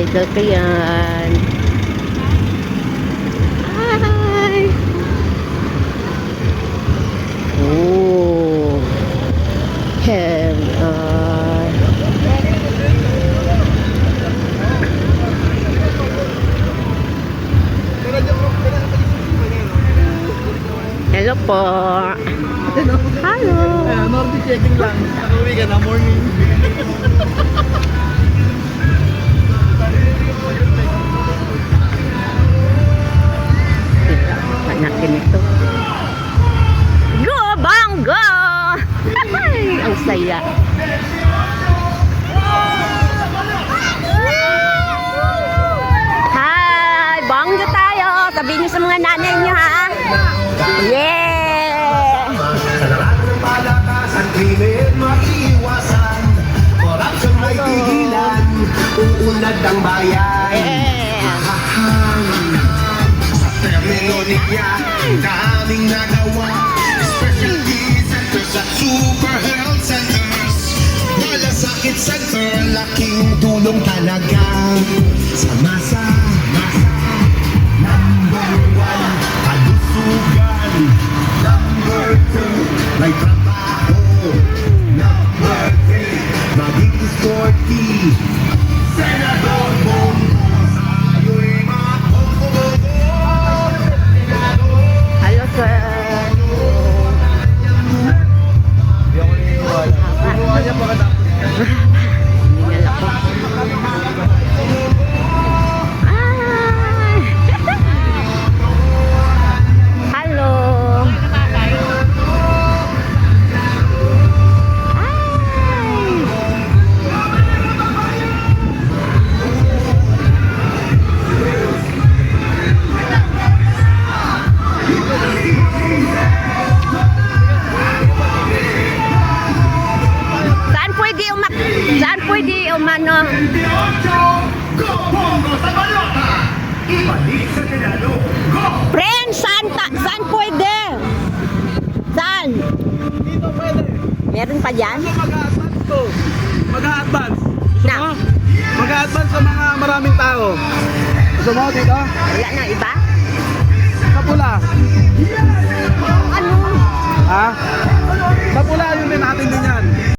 idol ko yan. Hi! Oh! Hello! Hello po! Hello! Nordic checking lang. Nakauwi ka na morning. Panakin ito. Go, bang, go! Ay, ang saya. Hi! Bangga tayo! Sabihin niyo sa mga nanay niyo, ha? Yeah! Sa lahat ng palakasan, krimen maiiwasan. Korupsyon ay tigilan, uunlad ang bayan. Yeah! Sa terminolohiya, daming nagawa. Specialty centers at super health centers. Malasakit center, laking tulong talaga. Sa masa, number 1, kalusugan. Number 2, may trabaho. Number 3, maging sporty. Senador Bongo, sa'yo'y makukuha. Hello, sir. Hindi ako naniniwala. Turuan niya pagkatapos. Hindi na ako. Ay! Hello! Ay! Saan pwede umano? Go Bongo sa balota! Ibalik sa Senado, go! Friend, saan pwede? Saan? Dito pwede. Meron pa dyan? Mag-a-advance to. Mag-a-advance. Gusto Na. mo? Mag-a-advance sa mga maraming tao. Gusto mo dito? Wala na iba? Sa pula. Ano? Ha? Sa pula, yun din natin din yan.